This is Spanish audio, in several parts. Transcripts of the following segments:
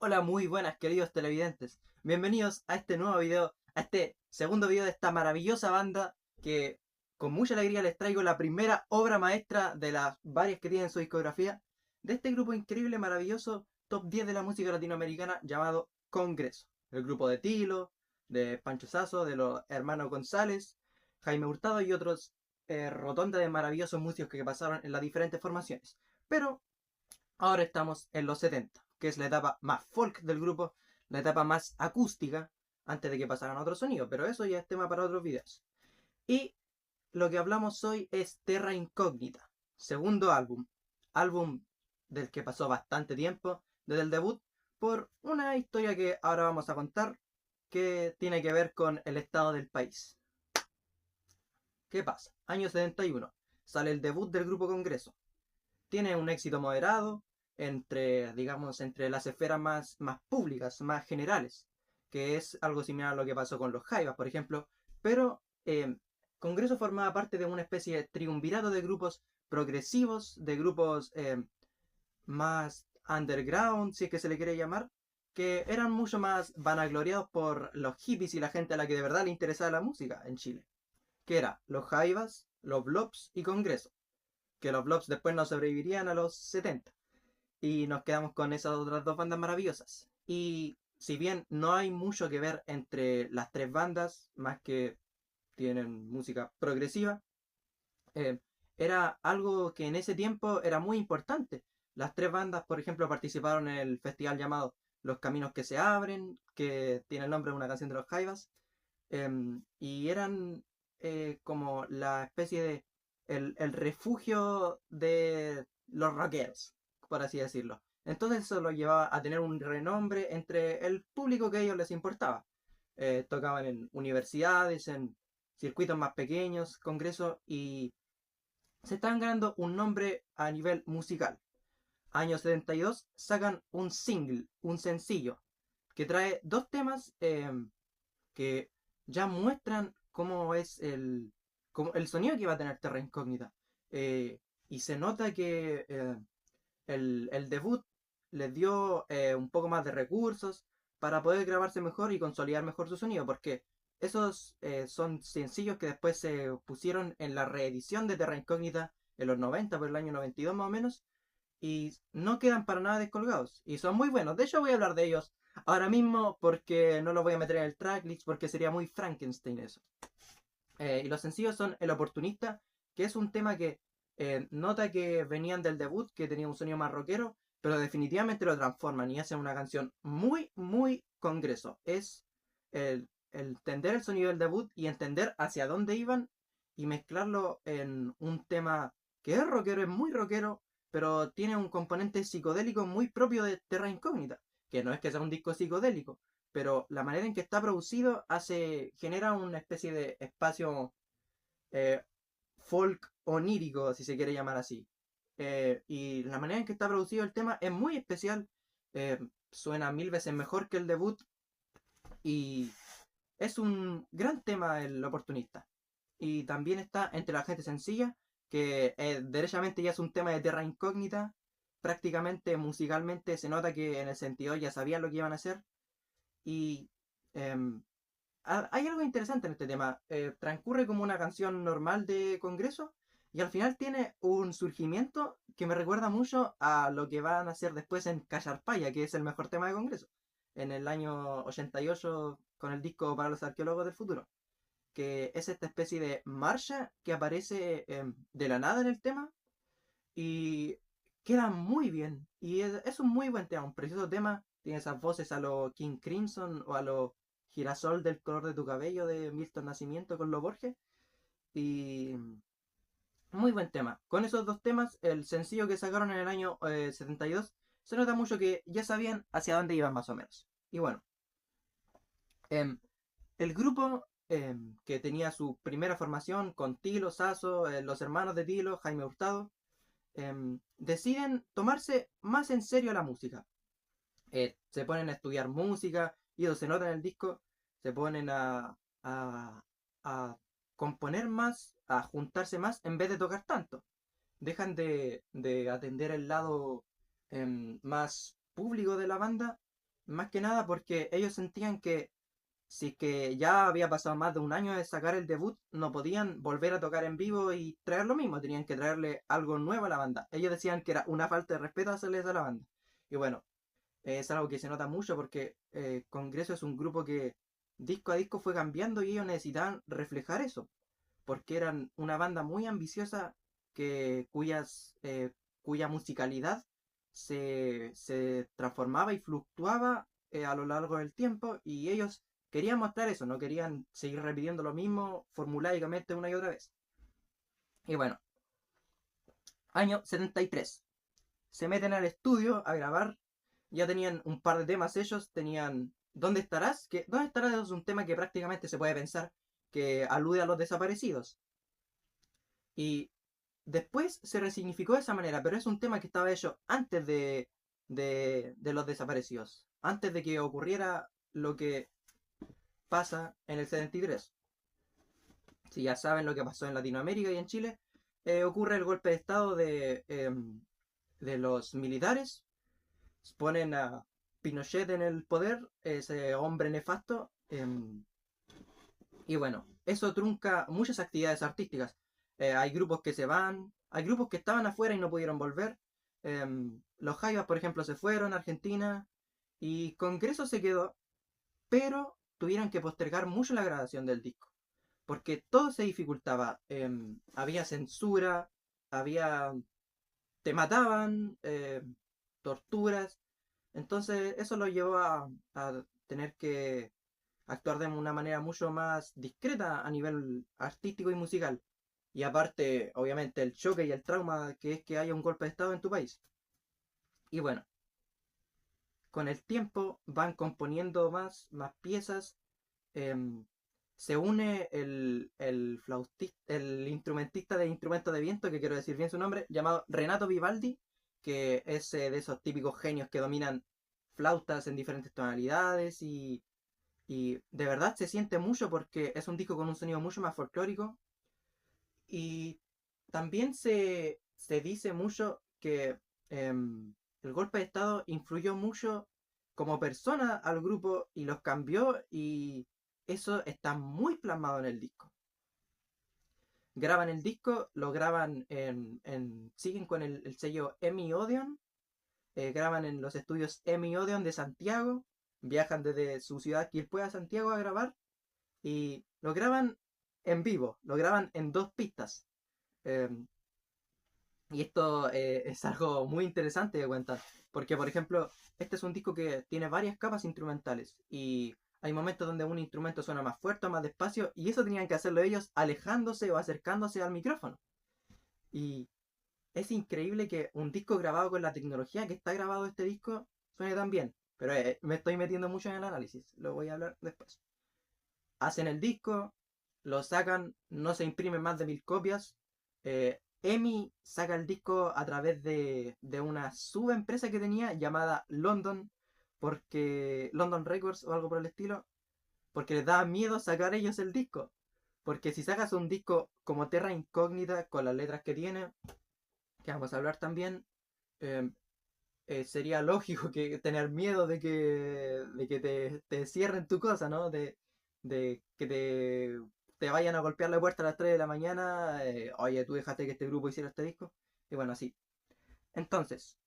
Hola, muy buenas queridos televidentes. Bienvenidos a este nuevo video, a este segundo video de esta maravillosa banda que con mucha alegría les traigo la primera obra maestra de las varias que tienen en su discografía de este grupo increíble, maravilloso, top 10 de la música latinoamericana llamado Congreso. El grupo de Tilo, de Pancho Sasso, de los hermanos González, Jaime Hurtado y otros rotonda de maravillosos músicos que pasaron en las diferentes formaciones. Pero ahora estamos en los 70, que es la etapa más folk del grupo, la etapa más acústica, antes de que pasaran a otro sonido, pero eso ya es tema para otros videos. Y lo que hablamos hoy es Terra Incógnita, segundo álbum del que pasó bastante tiempo desde el debut, por una historia que ahora vamos a contar que tiene que ver con el estado del país. ¿Qué pasa? Año 71, sale el debut del grupo Congreso, tiene un éxito moderado entre, digamos, entre las esferas más públicas, más generales, que es algo similar a lo que pasó con los Jaivas, por ejemplo, pero Congreso formaba parte de una especie de triunvirato de grupos progresivos, de grupos más underground, si es que se le quiere llamar, que eran mucho más vanagloriados por los hippies y la gente a la que de verdad le interesaba la música en Chile, que era los Jaivas, los Blobs y Congreso, que los Blobs después no sobrevivirían a los 70 y nos quedamos con esas otras dos bandas maravillosas. Y si bien no hay mucho que ver entre las tres bandas, más que tienen música progresiva, eh, era algo que en ese tiempo era muy importante. Las tres bandas, por ejemplo, participaron en el festival llamado Los Caminos que se abren, que tiene el nombre de una canción de los Jaivas, y eran como la especie de el refugio de los rockeros, por así decirlo. Entonces eso lo llevaba a tener un renombre entre el público que a ellos les importaba. Tocaban en universidades, en circuitos más pequeños, congresos, y se estaban ganando un nombre a nivel musical. Año 72 sacan un single, un sencillo, que trae dos temas que ya muestran cómo es cómo el sonido que va a tener Terra Incógnita. Eh, y se nota que el debut les dio un poco más de recursos para poder grabarse mejor y consolidar mejor su sonido, porque esos son sencillos que después se pusieron en la reedición de Terra Incógnita en los 90, por el año 92 más o menos, y no quedan para nada descolgados. Y son muy buenos. De hecho, voy a hablar de ellos ahora mismo porque no los voy a meter en el tracklist porque sería muy Frankenstein eso. Y los sencillos son El Oportunista, que es un tema que nota que venían del debut, que tenía un sonido más rockero, pero definitivamente lo transforman y hacen una canción muy, muy congreso. Es el entender el sonido del debut y entender hacia dónde iban y mezclarlo en un tema que es rockero, es muy rockero, pero tiene un componente psicodélico muy propio de Terra Incógnita, que no es que sea un disco psicodélico, pero la manera en que está producido genera una especie de espacio eh, folk onírico, si se quiere llamar así. Y la manera en que está producido el tema es muy especial, suena mil veces mejor que el debut y es un gran tema el oportunista. Y también está Entre la gente sencilla, que derechamente ya es un tema de Terra Incógnita. Prácticamente musicalmente se nota que en el sentido ya sabían lo que iban a hacer. Y em, hay algo interesante en este tema. Transcurre como una canción normal de Congreso y al final tiene un surgimiento que me recuerda mucho a lo que van a hacer después en Callarpaya, que es el mejor tema de Congreso, en el año 88 con el disco Para los Arqueólogos del Futuro, que es esta especie de marcha que aparece de la nada en el tema y queda muy bien. Y es un muy buen tema, un precioso tema. Tiene esas voces a lo King Crimson o a lo Girasol del color de tu cabello de Milton Nacimiento con los Borges. Y muy buen tema. Con esos dos temas, el sencillo que sacaron en el año 72, se nota mucho que ya sabían hacia dónde iban más o menos. Y bueno, em, el grupo que tenía su primera formación con Tilo, Sasso, los hermanos de Tilo, Jaime Hurtado, deciden tomarse más en serio la música. Se ponen a estudiar música y eso se nota en el disco, se ponen a componer más, a juntarse más en vez de tocar tanto. Dejan de atender el lado más público de la banda Más que nada porque ellos sentían que si es que ya había pasado más de un año de sacar el debut, no podían volver a tocar en vivo y traer lo mismo, tenían que traerle algo nuevo a la banda. Ellos decían que era una falta de respeto hacerle eso a la banda. Y bueno, es algo que se nota mucho porque Congreso es un grupo que disco a disco fue cambiando y ellos necesitaban reflejar eso, porque eran una banda muy ambiciosa cuya musicalidad se transformaba y fluctuaba a lo largo del tiempo y ellos querían mostrar eso, no querían seguir repitiendo lo mismo formulaicamente una y otra vez. Y bueno, año 73. Se meten al estudio a grabar. Ya tenían un par de temas ellos. Tenían ¿Dónde estarás? Que ¿Dónde estarás? Es un tema que prácticamente se puede pensar que alude a los desaparecidos. Y después se resignificó de esa manera, pero es un tema que estaba hecho antes de los desaparecidos. Antes de que ocurriera lo que pasa en el 73. Si ya saben lo que pasó en Latinoamérica y en Chile, ocurre el golpe de estado de los militares, ponen a Pinochet en el poder, ese hombre nefasto, y bueno, eso trunca muchas actividades artísticas. Hay grupos que se van, hay grupos que estaban afuera y no pudieron volver. Los Jaivas, por ejemplo, se fueron a Argentina y Congreso se quedó, pero tuvieron que postergar mucho la grabación del disco, porque todo se dificultaba. Había censura, había te mataban, torturas. Entonces eso lo llevó a tener que actuar de una manera mucho más discreta a nivel artístico y musical. Y aparte, obviamente, el choque y el trauma que es que haya un golpe de estado en tu país. Y bueno, con el tiempo van componiendo más piezas. em, Se une el instrumentista de instrumentos de viento, que quiero decir bien su nombre, llamado Renato Vivaldi, que es de esos típicos genios que dominan flautas en diferentes tonalidades y de verdad se siente mucho porque es un disco con un sonido mucho más folclórico y también se dice mucho que el golpe de estado influyó mucho como persona al grupo y los cambió y eso está muy plasmado en el disco. Graban el disco, lo graban siguen con el sello EMI Odeon, graban en los estudios EMI Odeon de Santiago, viajan desde su ciudad Quilpué a Santiago a grabar y lo graban en vivo, lo graban en dos pistas. Eh, y esto es algo muy interesante de cuentar, porque por ejemplo, este es un disco que tiene varias capas instrumentales y hay momentos donde un instrumento suena más fuerte o más despacio y eso tenían que hacerlo ellos alejándose o acercándose al micrófono. Y es increíble que un disco grabado con la tecnología que está grabado este disco suene tan bien, pero me estoy metiendo mucho en el análisis, lo voy a hablar después. Hacen el disco, lo sacan, no se imprimen más de 1000 copias. EMI saca el disco a través de una subempresa que tenía llamada London, porque London Records o algo por el estilo, porque les da miedo sacar ellos el disco. Porque si sacas un disco como Terra Incógnita, con las letras que tiene, que vamos a hablar también, eh, sería lógico que tener miedo de que te cierren tu cosa, ¿no? De que te vayan a golpear la puerta a las 3 de la mañana. Oye, tú dejaste que este grupo hiciera este disco. Y bueno, así. Entonces,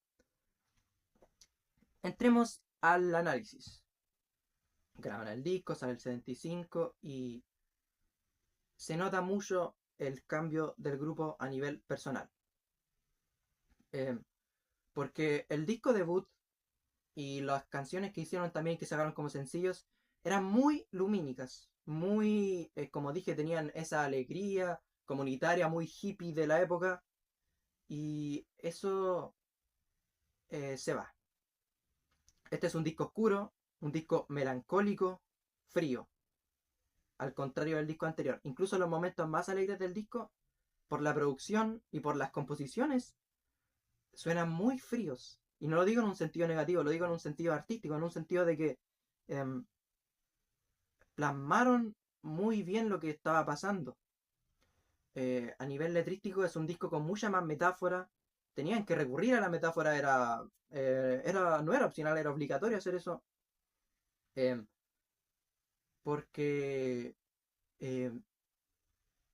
entremos al análisis. Graban el disco, sale el 75 y se nota mucho el cambio del grupo a nivel personal. Eh, Porque el disco debut y las canciones que hicieron también, que sacaron como sencillos, eran muy lumínicas, muy, como dije, tenían esa alegría comunitaria, muy hippie de la época, y eso se va. Este es un disco oscuro, un disco melancólico, frío, al contrario del disco anterior. Incluso los momentos más alegres del disco, por la producción y por las composiciones, suenan muy fríos. Y no lo digo en un sentido negativo, lo digo en un sentido artístico, en un sentido de que em, plasmaron muy bien lo que estaba pasando. A nivel letrístico es un disco con mucha más metáfora. Tenían que recurrir a la metáfora, no era opcional, era obligatorio hacer eso. em, porque em,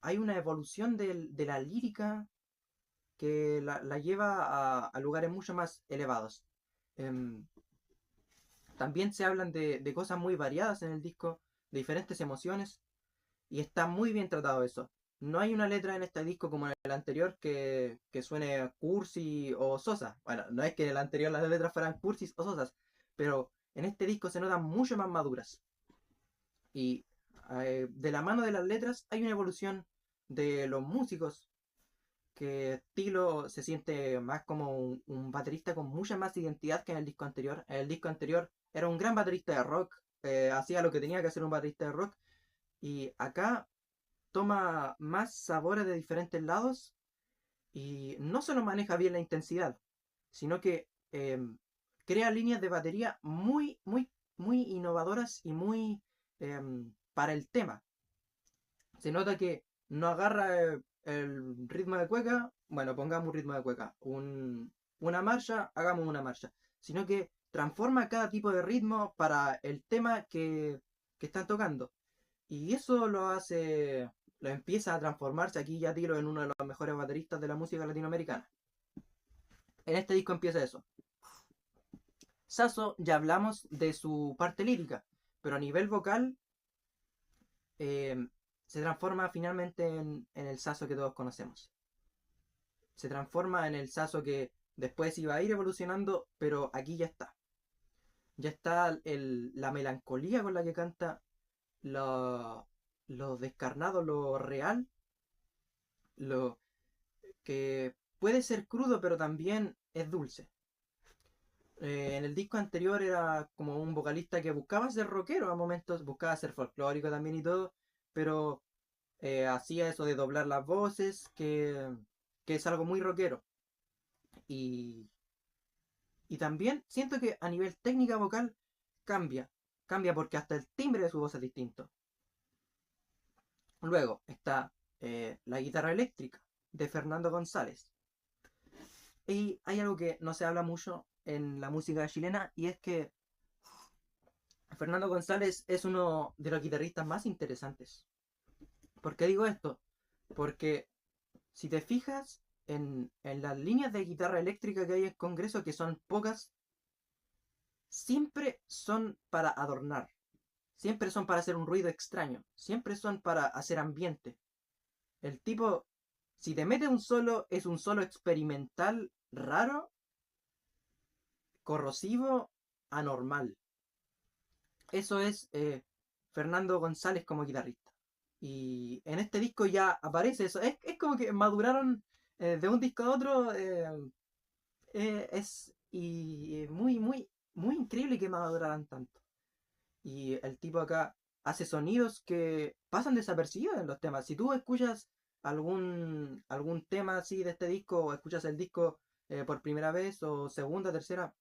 hay una evolución de la lírica que la lleva a lugares mucho más elevados. Em, También se hablan de cosas muy variadas en el disco, de diferentes emociones, y está muy bien tratado eso. No hay una letra en este disco como en el anterior que suene cursi o sosa. Bueno, no es que en el anterior las letras fueran cursis o sosas, pero en este disco se notan mucho más maduras. Y de la mano de las letras hay una evolución de los músicos, que Tilo se siente más como un baterista con mucha más identidad que en el disco anterior. En el disco anterior era un gran baterista de rock, hacía lo que tenía que hacer un baterista de rock, y acá toma más sabores de diferentes lados y no solo maneja bien la intensidad, sino que crea líneas de batería muy innovadoras y muy para el tema. Se nota que no agarra el ritmo de cueca, bueno, pongamos un ritmo de cueca, una marcha, hagamos una marcha, sino que transforma cada tipo de ritmo para el tema que están tocando. Y eso lo hace, lo empieza a transformarse aquí ya tiro en uno de los mejores bateristas de la música latinoamericana. En este disco empieza eso. Sasso, ya hablamos de su parte lírica, pero a nivel vocal eh, se transforma finalmente en el Sasso que todos conocemos. Se transforma en el Sasso que después iba a ir evolucionando, pero aquí ya está. Ya está la melancolía con la que canta, lo descarnado, lo real, lo que puede ser crudo, pero también es dulce. En el disco anterior era como un vocalista que buscaba ser rockero a momentos, buscaba ser folclórico también y todo, pero hacía eso de doblar las voces, que es algo muy rockero. Y, y también siento que a nivel técnica vocal cambia, cambia porque hasta el timbre de su voz es distinto. Luego está la guitarra eléctrica de Fernando González. Y hay algo que no se habla mucho en la música chilena y es que Fernando González es uno de los guitarristas más interesantes. ¿Por qué digo esto? Porque si te fijas en las líneas de guitarra eléctrica que hay en Congreso, que son pocas, siempre son para adornar, siempre son para hacer un ruido extraño, siempre son para hacer ambiente. El tipo, si te mete un solo, es un solo experimental, raro, corrosivo, anormal. Eso es Fernando González como guitarrista. Y en este disco ya aparece eso. Es como que maduraron de un disco a otro. Es y muy increíble que maduraran tanto. Y el tipo acá hace sonidos que pasan desapercibidos en los temas. Si tú escuchas algún tema así de este disco, o escuchas el disco por primera vez, o segunda, tercera,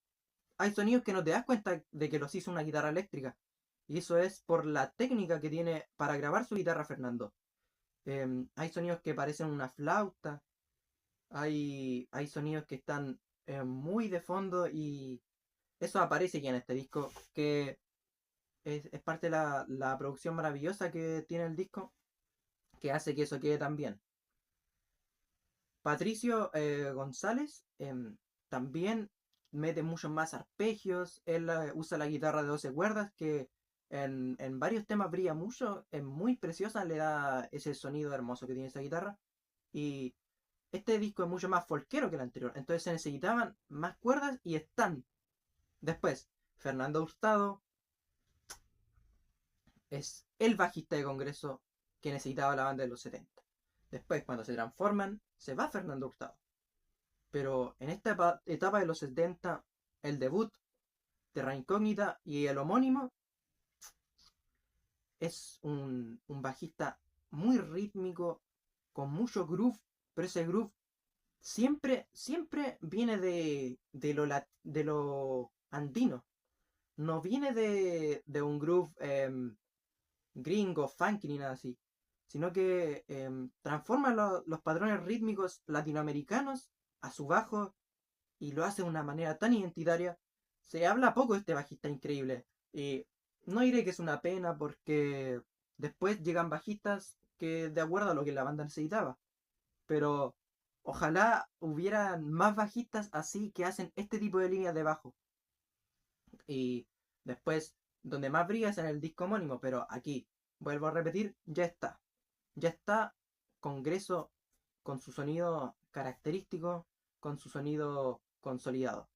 hay sonidos que no te das cuenta de que los hizo una guitarra eléctrica. Y eso es por la técnica que tiene para grabar su guitarra Fernando. Hay sonidos que parecen una flauta, hay sonidos que están muy de fondo y eso aparece ya en este disco, que es parte de la producción maravillosa que tiene el disco, que hace que eso quede tan bien. Patricio González también mete muchos más arpegios, él usa la guitarra de 12 cuerdas que en varios temas brilla mucho, es muy preciosa, le da ese sonido hermoso que tiene esa guitarra. Y este disco es mucho más folquero que el anterior, entonces se necesitaban más cuerdas y están. Después, Fernando Hurtado es el bajista de Congreso que necesitaba la banda de los 70. Después, cuando se transforman, se va Fernando Hurtado. Pero en esta etapa de los 70, el debut, Terra Incógnita y el homónimo, es un bajista muy rítmico, con mucho groove, pero ese groove siempre viene de lo andino. No viene de un groove gringo, funky ni nada así, sino que transforma los patrones rítmicos latinoamericanos a su bajo y lo hace de una manera tan identitaria. Se habla poco de este bajista increíble. Y no diré que es una pena porque después llegan bajistas que de acuerdo a lo que la banda necesitaba. Pero ojalá hubieran más bajistas así que hacen este tipo de líneas de bajo. Y después, donde más brilla es en el disco homónimo, pero aquí, vuelvo a repetir, ya está. Ya está Congreso con su sonido característico, con su sonido consolidado.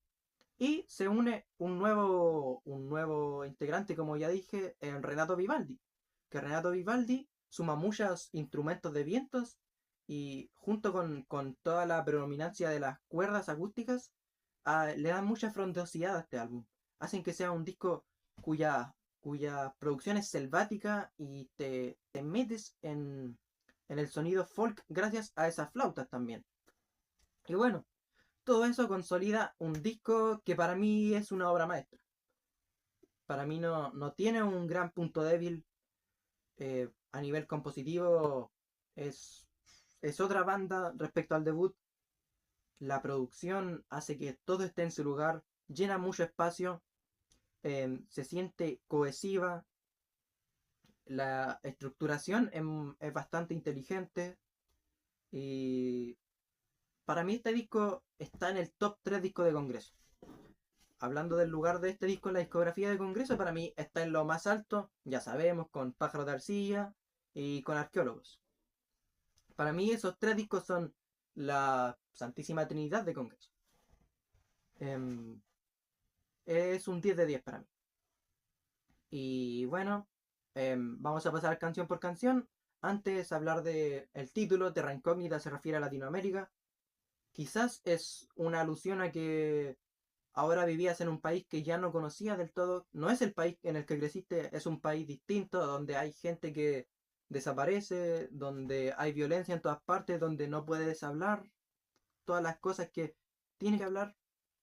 Y se une un nuevo integrante, como ya dije, en Renato Vivaldi. Que Renato Vivaldi suma muchos instrumentos de vientos y junto con toda la predominancia de las cuerdas acústicas, le dan mucha frondosidad a este álbum. Hacen que sea un disco cuya producción es selvática y te metes en el sonido folk gracias a esas flautas también. Y bueno, todo eso consolida un disco que para mí es una obra maestra. Para mí no tiene un gran punto débil. A nivel compositivo es, es otra banda respecto al debut. La producción hace que todo esté en su lugar, llena mucho espacio, se siente cohesiva. La estructuración es bastante inteligente y para mí este disco está en el top 3 discos de Congreso. Hablando del lugar de este disco en la discografía de Congreso, para mí está en lo más alto, ya sabemos, con Pájaros de Arcilla y con Arqueólogos. Para mí esos tres discos son la Santísima Trinidad de Congreso. Em, es un 10 de 10 para mí. Y bueno, vamos a pasar canción por canción. Antes hablar de el título, Terra Incógnita se refiere a Latinoamérica. Quizás es una alusión a que ahora vivías en un país que ya no conocías del todo. No es el país en el que creciste, es un país distinto, donde hay gente que desaparece, donde hay violencia en todas partes, donde no puedes hablar todas las cosas que tienes que hablar.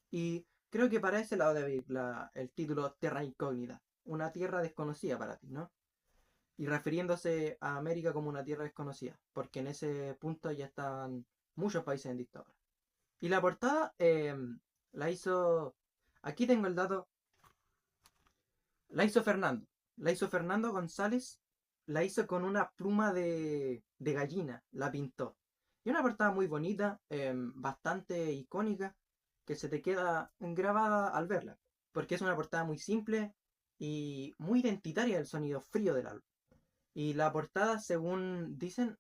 Y creo que para ese lado debe ir el título Terra Incógnita, una tierra desconocida para ti, ¿no? Y refiriéndose a América como una tierra desconocida, porque en ese punto ya estaban muchos países en dictadura. Y la portada la hizo. Aquí tengo el dato. La hizo Fernando. La hizo Fernando González. La hizo con una pluma de gallina. La pintó. Y una portada muy bonita, bastante icónica, que se te queda grabada al verla. Porque es una portada muy simple y muy identitaria del sonido frío del álbum. Y la portada, según dicen,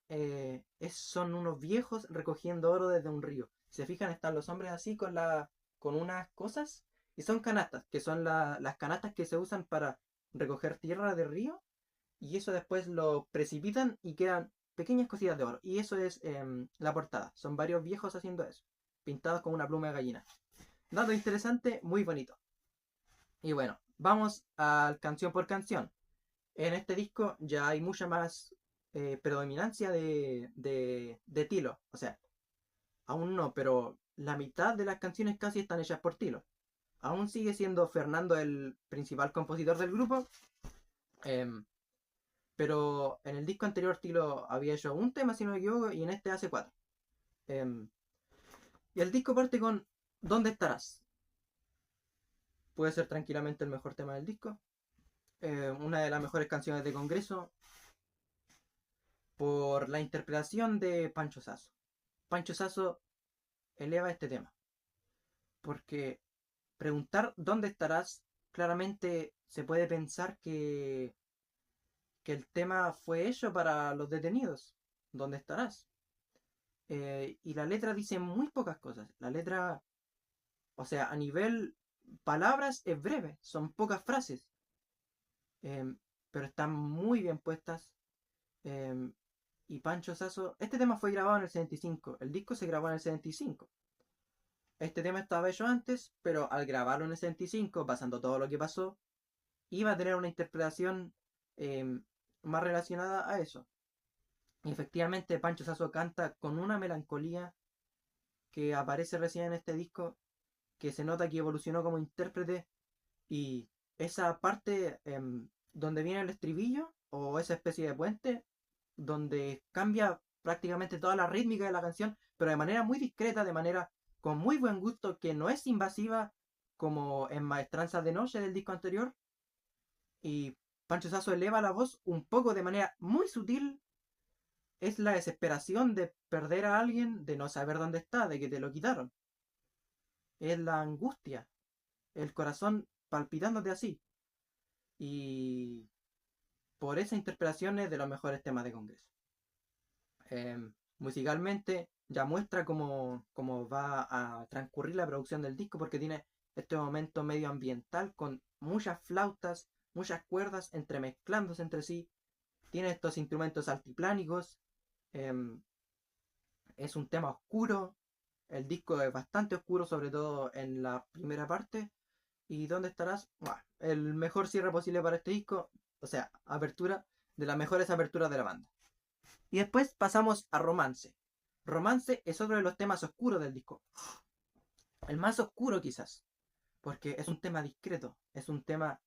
son unos viejos recogiendo oro desde un río. Si se fijan, están los hombres así con unas cosas. Y son canastas, que son las canastas que se usan para recoger tierra de río. Y eso después lo precipitan y quedan pequeñas cositas de oro. Y eso es la portada. Son varios viejos haciendo eso. Pintados con una pluma de gallina. Dato interesante, muy bonito. Y bueno, vamos al canción por canción. En este disco ya hay mucha más predominancia de Tilo. O sea, aún no, pero la mitad de las canciones casi están hechas por Tilo. Aún sigue siendo Fernando el principal compositor del grupo. em, pero en el disco anterior Tilo había hecho un tema, si no me equivoco, y en este hace cuatro. Em, y el disco parte con ¿Dónde estarás? Puede ser tranquilamente el mejor tema del disco. Una de las mejores canciones de Congreso por la interpretación de Pancho Sasso. Pancho Sasso eleva este tema, porque preguntar dónde estarás, claramente se puede pensar que el tema fue hecho para los detenidos. ¿Dónde estarás? Y la letra dice muy pocas cosas. La letra, o sea, a nivel palabras es breve, son pocas frases, em, pero están muy bien puestas. em, y Pancho Sasso, este tema fue grabado en el 75, el disco se grabó en el 75. Este tema estaba hecho antes, pero al grabarlo en el 65, pasando todo lo que pasó, iba a tener una interpretación eh, más relacionada a eso. Y efectivamente, Pancho Sasso canta con una melancolía que aparece recién en este disco, que se nota que evolucionó como intérprete. Y esa parte donde viene el estribillo, o esa especie de puente, donde cambia prácticamente toda la rítmica de la canción, pero de manera muy discreta, de manera con muy buen gusto, que no es invasiva como en Maestranzas de Noche del disco anterior. Y Pancho Sasso eleva la voz un poco de manera muy sutil. Es la desesperación de perder a alguien, de no saber dónde está, de que te lo quitaron. Es la angustia, el corazón palpitándote así. Y por esa interpretación es de los mejores temas de Congreso. Musicalmente ya muestra cómo va a transcurrir la producción del disco porque tiene este momento medioambiental con muchas flautas, muchas cuerdas entremezclándose entre sí. Tiene estos instrumentos altiplánicos. em, es un tema oscuro. El disco es bastante oscuro, sobre todo en la primera parte. ¿Y dónde estarás? Buah, el mejor cierre posible para este disco. O sea, apertura de las mejores aperturas de la banda. Y después pasamos a Romance. Romance es otro de los temas oscuros del disco. El más oscuro quizás. Porque es un tema discreto. Es un tema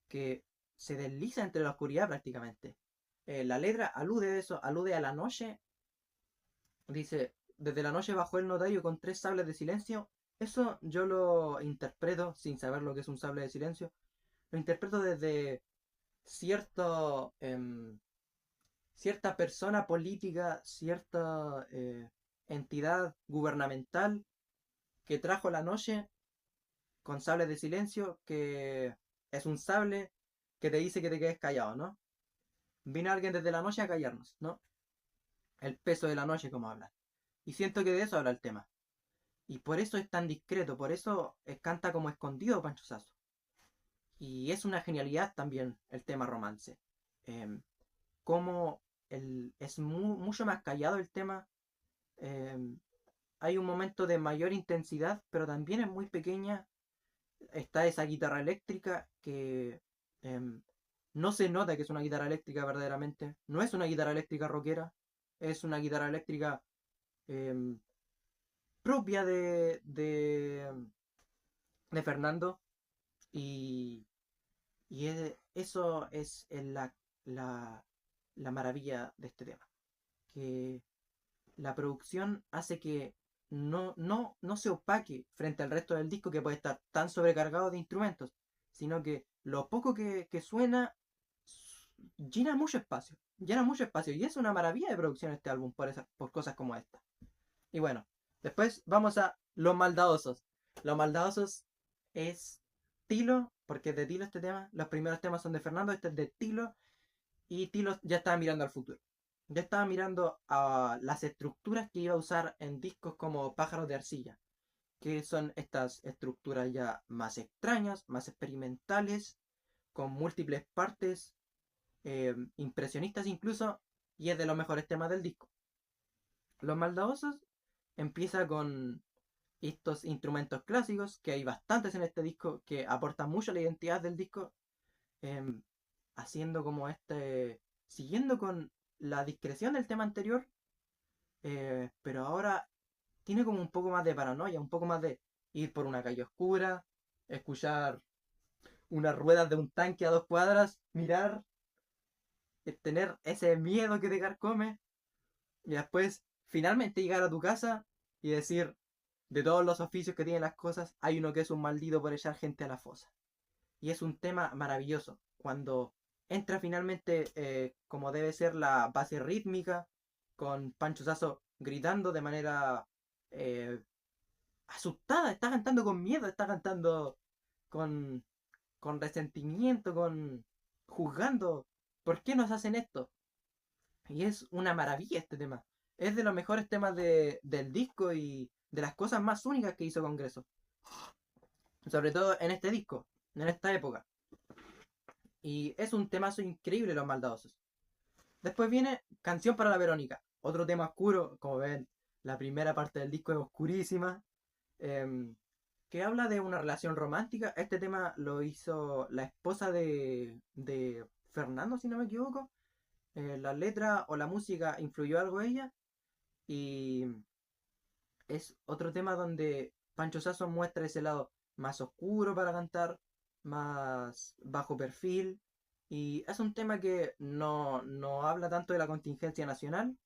que se desliza entre la oscuridad prácticamente. La letra alude a eso, alude a la noche. Dice, desde la noche bajó el notario con 3 sables de silencio. Eso yo lo interpreto, sin saber lo que es un sable de silencio, lo interpreto desde cierto, cierta persona política, cierta entidad gubernamental que trajo la noche con sables de silencio, que es un sable que te dice que te quedes callado, ¿no? Vino alguien desde la noche a callarnos, ¿no? El peso de la noche, como hablan. Y siento que de eso habla el tema. Y por eso es tan discreto, por eso canta como escondido Pancho Sasso. Y es una genialidad también el tema romance. Em, Como es mucho más callado el tema. em, Hay un momento de mayor intensidad, pero también es muy pequeña. Está esa guitarra eléctrica que em, no se nota que es una guitarra eléctrica verdaderamente. No es una guitarra eléctrica rockera, es una guitarra eléctrica em, propia de Fernando. Y, eso es la, la maravilla de este tema. Que la producción hace que no se opaque frente al resto del disco que puede estar tan sobrecargado de instrumentos, sino que lo poco que suena llena mucho espacio y es una maravilla de producción este álbum por cosas como esta. Y bueno, después vamos a Los Maldadosos. Los Maldadosos es Tilo, porque es de Tilo este tema, los primeros temas son de Fernando, este es de Tilo y Tilo ya estaba mirando al futuro. Ya estaba mirando a las estructuras que iba a usar en discos como Pájaros de Arcilla, que son estas estructuras ya más extrañas, más experimentales, con múltiples partes, impresionistas incluso, y es de los mejores temas del disco. Los Maldadosos empieza con estos instrumentos clásicos, que hay bastantes en este disco, que aportan mucho a la identidad del disco, em, haciendo como siguiendo con la discreción del tema anterior, pero ahora tiene como un poco más de paranoia, un poco más de ir por una calle oscura, escuchar unas ruedas de un tanque a 2 cuadras, mirar, tener ese miedo que te carcome, y después finalmente llegar a tu casa y decir, de todos los oficios que tienen las cosas, hay uno que es un maldito por echar gente a la fosa. Y es un tema maravilloso. Cuando entra finalmente como debe ser la base rítmica, con Pancho Sasso gritando de manera eh, asustada, está cantando con miedo, está cantando con, con resentimiento, con juzgando. ¿Por qué nos hacen esto? Y es una maravilla este tema. Es de los mejores temas del disco y de las cosas más únicas que hizo Congreso. Sobre todo en este disco, en esta época. Y es un temazo increíble Los Maldadosos. Después viene Canción para la Verónica. Otro tema oscuro, como ven, la primera parte del disco es oscurísima. em, que habla de una relación romántica. Este tema lo hizo la esposa de Fernando, si no me equivoco. La letra o la música influyó algo en ella. Y es otro tema donde Pancho Sasso muestra ese lado más oscuro para cantar, más bajo perfil. Y es un tema que no habla tanto de la contingencia nacional,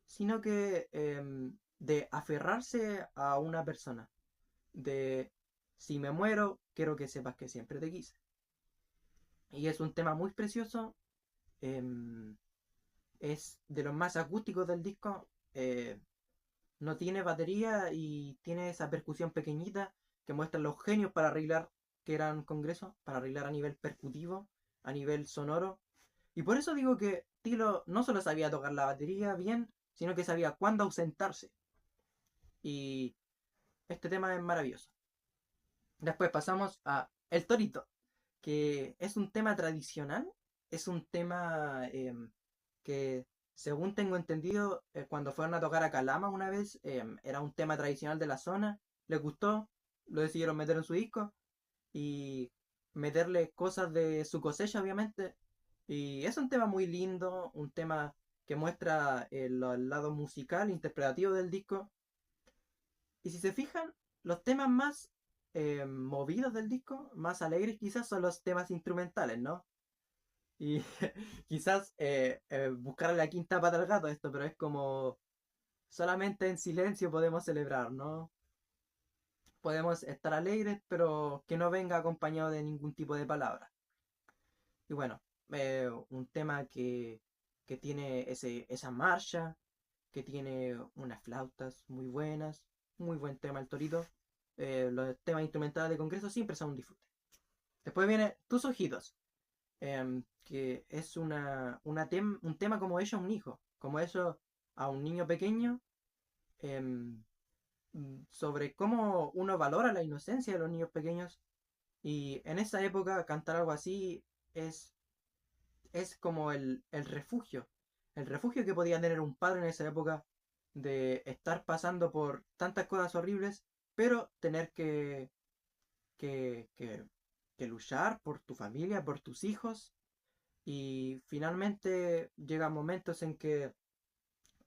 sino que de aferrarse a una persona. De si me muero, quiero que sepas que siempre te quise. Y es un tema muy precioso. em, es de los más acústicos del disco. No tiene batería y tiene esa percusión pequeñita que muestra los genios para arreglar, que eran congresos, para arreglar a nivel percutivo, a nivel sonoro. Y por eso digo que Tilo no solo sabía tocar la batería bien, sino que sabía cuándo ausentarse. Y este tema es maravilloso. Después pasamos a El Torito, que es un tema tradicional, es un tema que, según tengo entendido, cuando fueron a tocar a Calama una vez, era un tema tradicional de la zona, les gustó, lo decidieron meter en su disco y meterle cosas de su cosecha, obviamente. Y es un tema muy lindo, un tema que muestra el lado musical, interpretativo del disco. Y si se fijan, los temas más movidos del disco, más alegres quizás, son los temas instrumentales, ¿no? Y quizás buscarle la quinta pata al gato a esto, pero es como solamente en silencio podemos celebrar, ¿no? Podemos estar alegres, pero que no venga acompañado de ningún tipo de palabra. Y bueno, un tema que tiene esa marcha, que tiene unas flautas muy buenas, muy buen tema el Torito. Los temas instrumentales de Congreso siempre son un disfrute. Después viene Tus Ojitos, que es un tema como ellos a un hijo, como eso a un niño pequeño, em, sobre cómo uno valora la inocencia de los niños pequeños. Y en esa época cantar algo así es, es como el refugio que podía tener un padre en esa época de estar pasando por tantas cosas horribles, pero tener que, que, que luchar por tu familia, por tus hijos. Y finalmente llegan momentos en que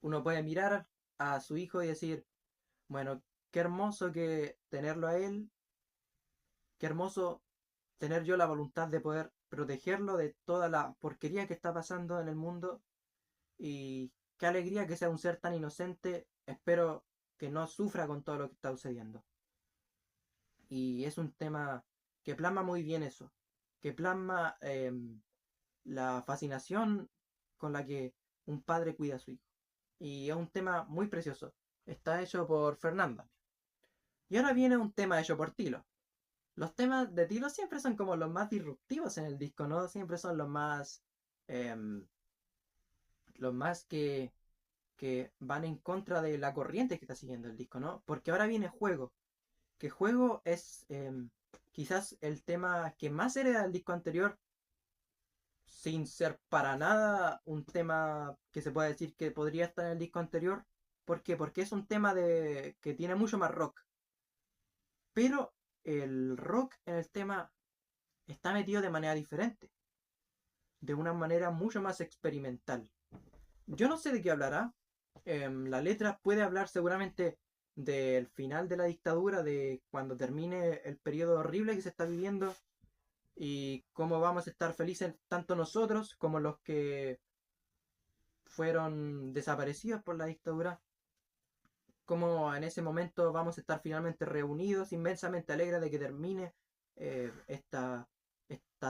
uno puede mirar a su hijo y decir, bueno, qué hermoso que tenerlo a él, qué hermoso tener yo la voluntad de poder protegerlo de toda la porquería que está pasando en el mundo y qué alegría que sea un ser tan inocente, espero que no sufra con todo lo que está sucediendo. Y es un tema que plasma muy bien eso, que plasma la fascinación con la que un padre cuida a su hijo. Y es un tema muy precioso. Está hecho por Fernanda. Y ahora viene un tema hecho por Tilo. Los temas de Tilo siempre son como los más disruptivos en el disco, ¿no? Siempre son em, los más que van en contra de la corriente que está siguiendo el disco, ¿no? Porque ahora viene Juego, que Juego es quizás el tema que más hereda del disco anterior, sin ser para nada un tema que se pueda decir que podría estar en el disco anterior. ¿Por qué? Porque es un tema que tiene mucho más rock. Pero el rock en el tema está metido de manera diferente, de una manera mucho más experimental. Yo no sé de qué hablará. La letra puede hablar seguramente del final de la dictadura, de cuando termine el periodo horrible que se está viviendo y cómo vamos a estar felices tanto nosotros como los que fueron desaparecidos por la dictadura, cómo en ese momento vamos a estar finalmente reunidos, inmensamente alegres de que termine esta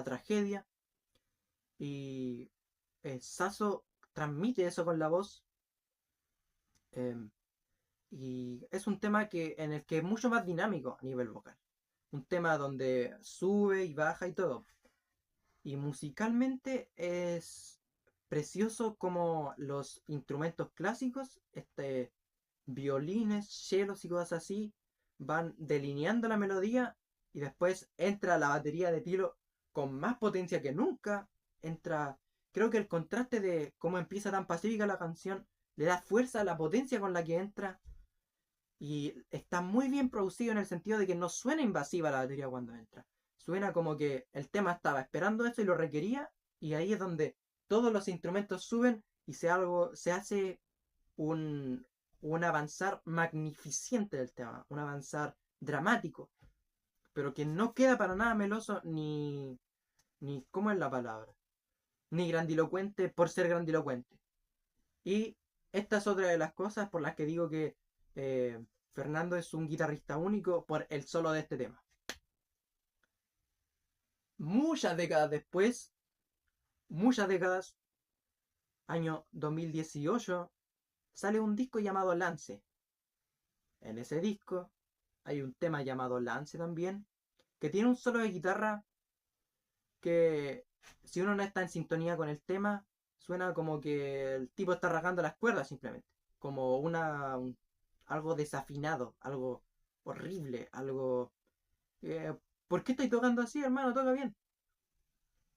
tragedia. Y Sasso transmite eso con la voz. eh, y es un tema en el que es mucho más dinámico a nivel vocal. Un tema donde sube y baja y todo. Y musicalmente es precioso como los instrumentos clásicos, violines, chelos y cosas así, van delineando la melodía y después entra la batería de Tilo con más potencia que nunca. Entra, creo que el contraste de cómo empieza tan pacífica la canción le da fuerza a la potencia con la que entra y está muy bien producido en el sentido de que no suena invasiva la batería cuando entra. Suena como que el tema estaba esperando eso y lo requería y ahí es donde todos los instrumentos suben y se hace un, un avanzar magnificente del tema, un avanzar dramático, pero que no queda para nada meloso ni ¿cómo es la palabra? Ni grandilocuente por ser grandilocuente. Y esta es otra de las cosas por las que digo que eh, Fernando es un guitarrista único por el solo de este tema. muchas décadas después, muchas décadas, año 2018, sale un disco llamado Lance. En ese disco hay un tema llamado Lance también, que tiene un solo de guitarra que, si uno no está en sintonía con el tema, suena como que el tipo está rasgando las cuerdas simplemente. Como algo desafinado, algo horrible, algo... ¿Por qué estoy tocando así, hermano? Toca bien.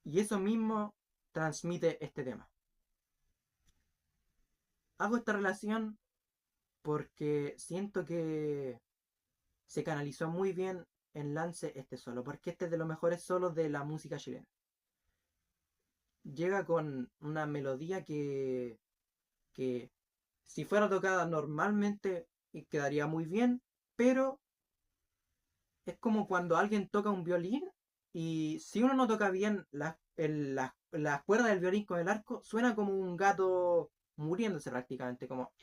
Y eso mismo transmite este tema. Hago esta relación porque siento que se canalizó muy bien en Lance este solo, porque este es de los mejores solos de la música chilena. Llega con una melodía que si fuera tocada normalmente quedaría muy bien, pero es como cuando alguien toca un violín y si uno no toca bien las cuerdas del violín con el arco, suena como un gato muriéndose prácticamente, como...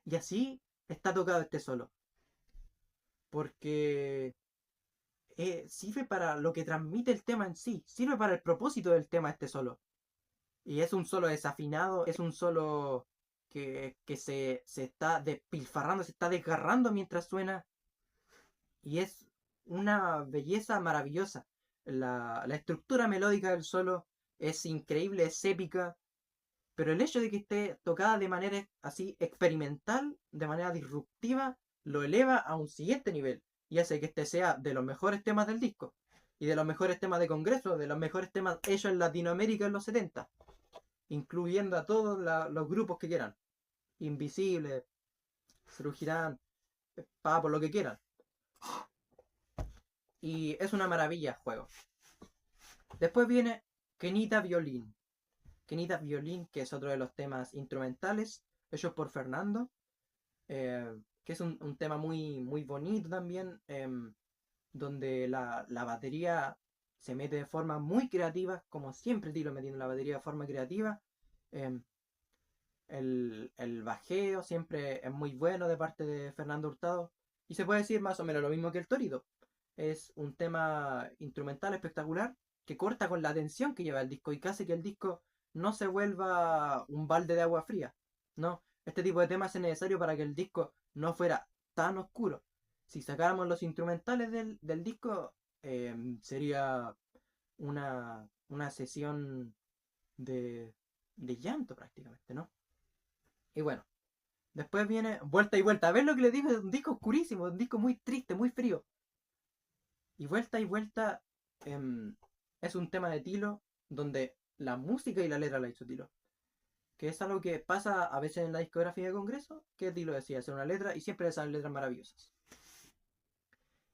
Y así está tocado este solo, porque sirve para lo que transmite el tema en sí, sirve para el propósito del tema este solo. Y es un solo desafinado, es un solo que se está despilfarrando, se está desgarrando mientras suena. Y es una belleza maravillosa. La estructura melódica del solo es increíble, es épica. Pero el hecho de que esté tocada de manera así experimental, de manera disruptiva, lo eleva a un siguiente nivel. Y hace que este sea de los mejores temas del disco. Y de los mejores temas de congreso, de los mejores temas hechos en Latinoamérica en los 70, incluyendo a todos los grupos que quieran. Invisible, Surgirán, por lo que quieran. Y es una maravilla el juego. Después viene Kenita Violín. Kenita Violín, que es otro de los temas instrumentales, hechos por Fernando, que es un tema muy, muy bonito también, donde la batería se mete de forma muy creativa, como siempre Tilo metiendo la batería de forma creativa. em, el bajeo siempre es muy bueno de parte de Fernando Hurtado. Y se puede decir más o menos lo mismo que el Torito. Es un tema instrumental espectacular que corta con la tensión que lleva el disco y que hace que el disco no se vuelva un balde de agua fría. No, este tipo de temas es necesario para que el disco no fuera tan oscuro. Si sacáramos los instrumentales del disco, sería una sesión de, de llanto prácticamente, ¿no? Y bueno, después viene Vuelta y Vuelta. ¿Ves lo que le digo? Es un disco oscurísimo, un disco muy triste, muy frío. Y Vuelta em, es un tema de Tilo donde la música y la letra la hizo Tilo. Que es algo que pasa a veces en la discografía de Congreso, que Tilo decía hacer una letra y siempre le salen letras maravillosas.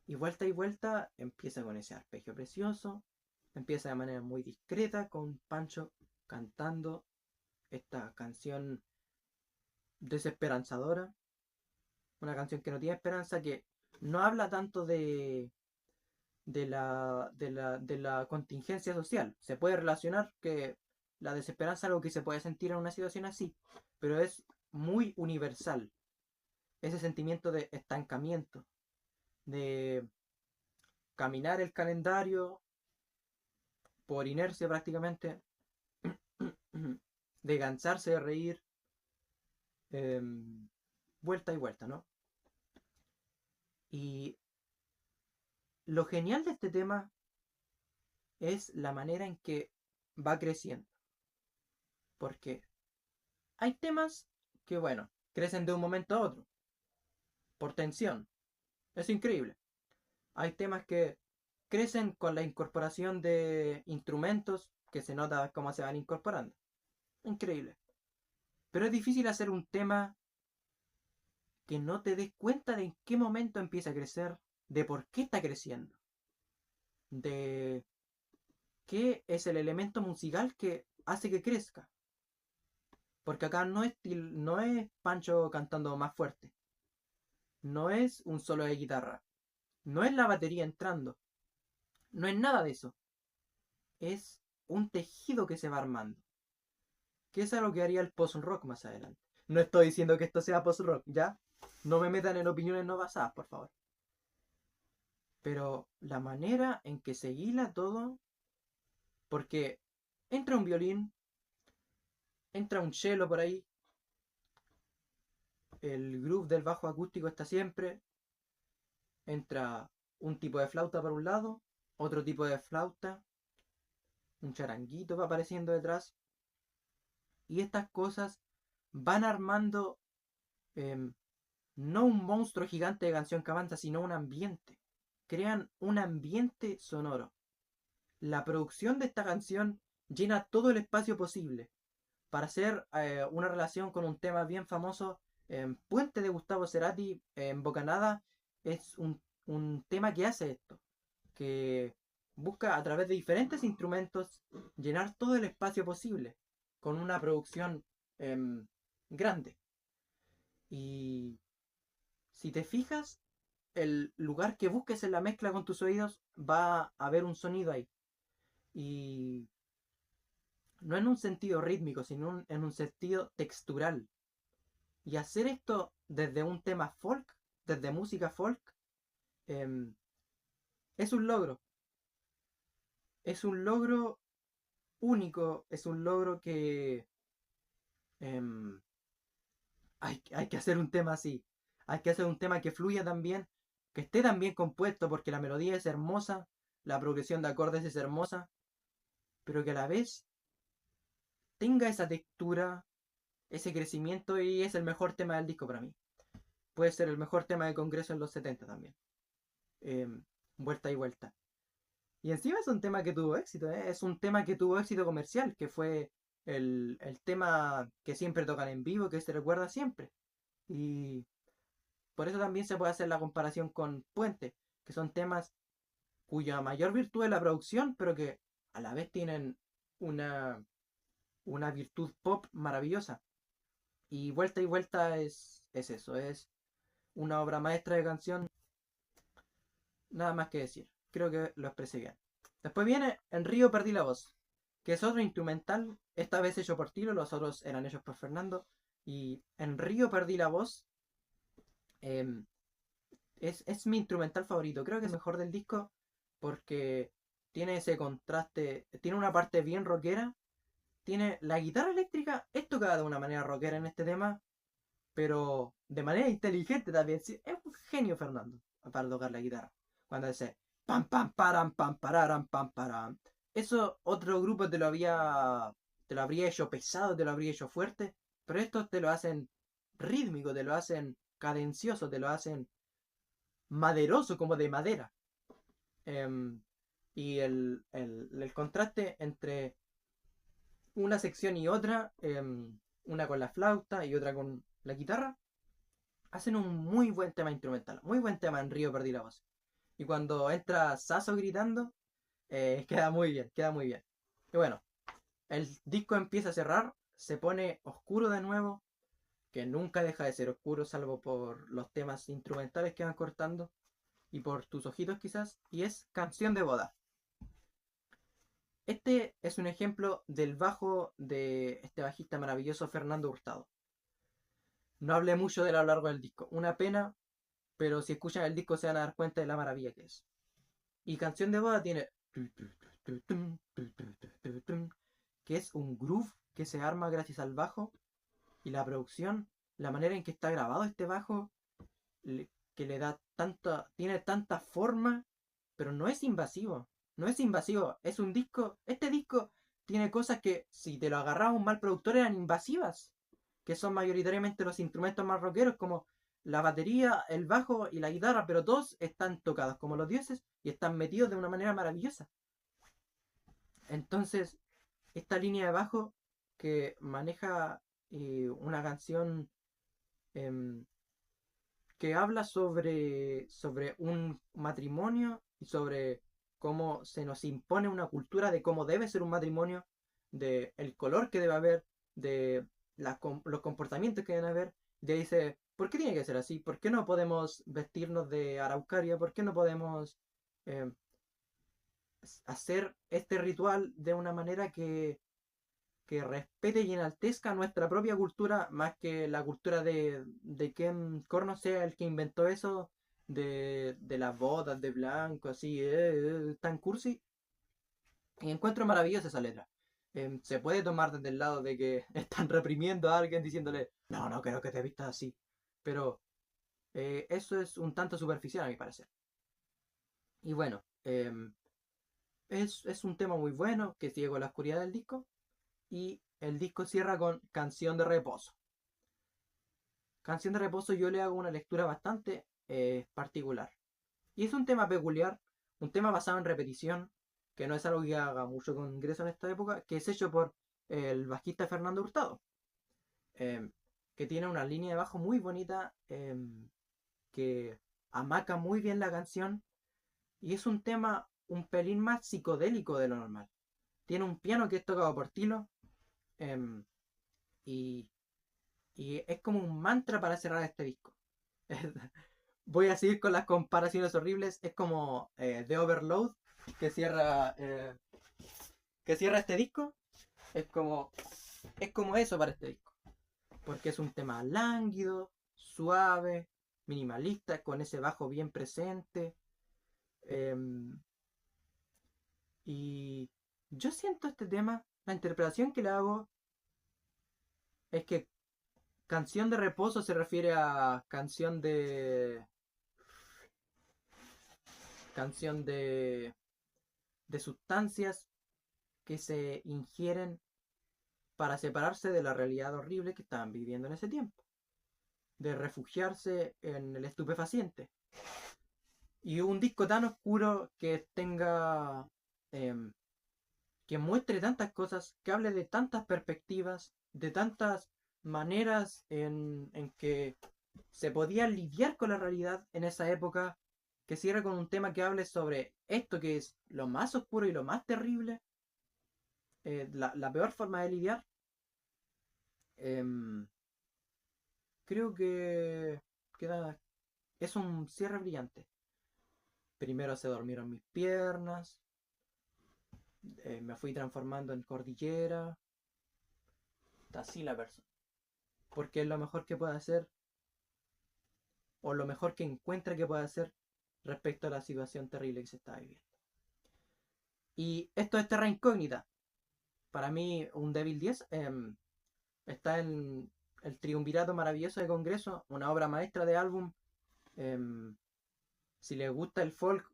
Y Vuelta empieza con ese arpegio precioso, empieza de manera muy discreta con Pancho cantando esta canción desesperanzadora, una canción que no tiene esperanza, que no habla tanto de la contingencia social. Se puede relacionar que la desesperanza es algo que se puede sentir en una situación así, pero es muy universal. Ese sentimiento de estancamiento, de caminar el calendario por inercia prácticamente, de cansarse de reír, eh, vuelta y vuelta, ¿no? Y lo genial de este tema es la manera en que va creciendo. Porque hay temas que, bueno, crecen de un momento a otro, por tensión. Es increíble. Hay temas que crecen con la incorporación de instrumentos que se nota cómo se van incorporando. Increíble. Pero es difícil hacer un tema que no te des cuenta de en qué momento empieza a crecer, de por qué está creciendo, de qué es el elemento musical que hace que crezca. Porque acá no es Pancho cantando más fuerte, no es un solo de guitarra, no es la batería entrando, no es nada de eso. Es un tejido que se va armando, que es algo que haría el post-rock más adelante. No estoy diciendo que esto sea post-rock, ¿ya? No me metan en opiniones no basadas, por favor. pero la manera en que se hila todo, porque entra un violín, entra un cello por ahí, el groove del bajo acústico está siempre, entra un tipo de flauta por un lado, otro tipo de flauta, un charanguito va apareciendo detrás, y estas cosas van armando em, no un monstruo gigante de canción que avanza, sino un ambiente. Crean un ambiente sonoro. La producción de esta canción llena todo el espacio posible. Para hacer una relación con un tema bien famoso, Puente de Gustavo Cerati en Bocanada es un tema que hace esto, que busca a través de diferentes instrumentos llenar todo el espacio posible con una producción grande. Y si te fijas, el lugar que busques en la mezcla con tus oídos va a haber un sonido ahí. Y no en un sentido rítmico, sino en un sentido textural. Y hacer esto desde un tema folk, desde música folk, em, es un logro. Es un logro único, es un logro que em, hay que hacer un tema así. Hay que hacer un tema que fluya también, que esté tan bien compuesto, porque la melodía es hermosa, la progresión de acordes es hermosa, pero que a la vez tenga esa textura, ese crecimiento y es el mejor tema del disco para mí. Puede ser el mejor tema de Congreso en los 70 también. Eh, vuelta y vuelta. Y encima es un tema que tuvo éxito, ¿eh? Es un tema que tuvo éxito comercial, que fue el tema que siempre tocan en vivo, que se recuerda siempre. Y por eso también se puede hacer la comparación con Puente, que son temas cuya mayor virtud es la producción, pero que a la vez tienen una, una virtud pop maravillosa. Y vuelta es eso, es una obra maestra de canción, nada más que decir. Creo que lo expresé bien. Después viene En Río perdí la voz, que es otro instrumental, esta vez hecho por Tilo, los otros eran hechos por Fernando. Y En Río perdí la voz em, es mi instrumental favorito. Creo que es el mejor del disco porque tiene ese contraste, tiene una parte bien rockera, tiene la guitarra eléctrica, es tocada de una manera rockera en este tema, pero de manera inteligente también. Sí, es un genio Fernando para tocar la guitarra. Cuando dice pam pam param pam pararam pam param. Eso otro grupo te lo habría hecho pesado, te lo habría hecho fuerte, pero estos te lo hacen rítmico, te lo hacen cadencioso, te lo hacen maderoso como de madera. Em, y el contraste entre una sección y otra, una con la flauta y otra con la guitarra, hacen un muy buen tema instrumental, muy buen tema en Río Perdí la Voz. Y cuando entra Sasso gritando, queda muy bien, queda muy bien. Y bueno, el disco empieza a cerrar, se pone oscuro de nuevo, que nunca deja de ser oscuro, salvo por los temas instrumentales que van cortando y por tus ojitos quizás, y es Canción de Boda. Este es un ejemplo del bajo de este bajista maravilloso Fernando Hurtado. No hablé mucho de él a lo largo del disco, una pena, pero si escuchan el disco se van a dar cuenta de la maravilla que es. Y Canción de Boda tiene que es un groove que se arma gracias al bajo y la producción, la manera en que está grabado este bajo, que le da tanta, tiene tanta forma, pero no es invasivo. No es invasivo, es un disco, este disco tiene cosas que si te lo agarraba un mal productor eran invasivas, que son mayoritariamente los instrumentos más rockeros como la batería, el bajo y la guitarra, pero todos están tocados como los dioses y están metidos de una manera maravillosa. Entonces, esta línea de bajo que maneja una canción em, que habla sobre un matrimonio y sobre cómo se nos impone una cultura de cómo debe ser un matrimonio, de el color que debe haber, de los comportamientos que deben haber. Y dice, ¿por qué tiene que ser así? ¿Por qué no podemos vestirnos de araucaria? ¿Por qué no podemos eh, hacer este ritual de una manera que respete y enaltezca nuestra propia cultura más que la cultura de Ken Corno sea el que inventó eso de las botas de blanco, así, tan cursi. Y encuentro maravillosa esa letra. Se puede tomar desde el lado de que están reprimiendo a alguien diciéndole, no, no creo que te vistas así. Pero eso es un tanto superficial a mi parecer. Y bueno, es un tema muy bueno que sigue con la oscuridad del disco. Y el disco cierra con Canción de Reposo. Canción de Reposo yo le hago una lectura bastante particular. Y es un tema peculiar, un tema basado en repetición, que no es algo que haga mucho congreso en esta época, que es hecho por el bajista Fernando Hurtado, eh, que tiene una línea de bajo muy bonita, que amaca muy bien la canción, y es un tema un pelín más psicodélico de lo normal. Tiene un piano que es tocado por Tilo, em, y, y es como un mantra para cerrar este disco. Voy a seguir con las comparaciones horribles. Es como The Overload que cierra este disco. Es como es como eso para este disco, porque es un tema lánguido, suave, minimalista, con ese bajo bien presente. em, y yo siento este tema, la interpretación que le hago es que canción de reposo se refiere a canción de sustancias que se ingieren para separarse de la realidad horrible que estaban viviendo en ese tiempo, de refugiarse en el estupefaciente. Y un disco tan oscuro que tenga, em, que muestre tantas cosas, que hable de tantas perspectivas, de tantas maneras en que se podía lidiar con la realidad en esa época, que cierre con un tema que hable sobre esto que es lo más oscuro y lo más terrible, la peor forma de lidiar. em, Creo que queda, es un cierre brillante. Primero se durmieron mis piernas, me fui transformando en cordillera, así la persona. Porque es lo mejor que puede hacer, o lo mejor que encuentra que puede hacer respecto a la situación terrible que se está viviendo. Y esto es Terra Incógnita. Para mí, un Devil 10 está en el triunvirato maravilloso de Congreso, una obra maestra de álbum. em, si les gusta el folk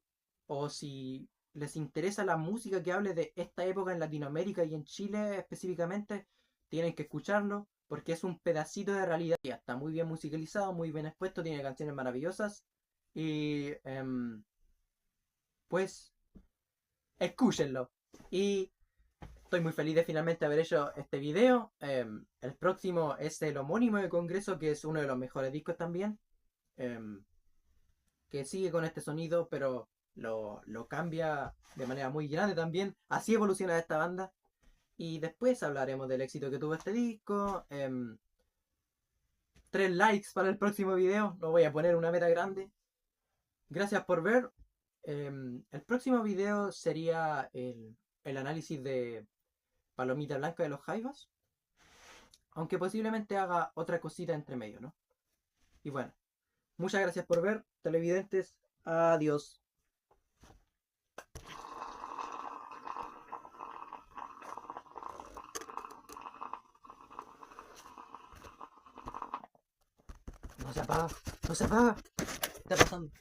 o si les interesa la música que hable de esta época en Latinoamérica y en Chile específicamente, tienen que escucharlo porque es un pedacito de realidad. Ya está muy bien musicalizado, muy bien expuesto, tiene canciones maravillosas y pues escúchenlo. Y estoy muy feliz de finalmente haber hecho este video. El próximo es el homónimo de Congreso, que es uno de los mejores discos también. em, que sigue con este sonido, pero lo cambia de manera muy grande también. Así evoluciona esta banda. Y después hablaremos del éxito que tuvo este disco. 3 likes para el próximo video. No voy a poner una meta grande. Gracias por ver. El próximo video sería el análisis de Palomita Blanca de los Jaivas. Aunque posiblemente haga otra cosita entre medio, ¿no? Y bueno, muchas gracias por ver, televidentes. Adiós. No se apaga, no se apaga. ¿Qué está pasando?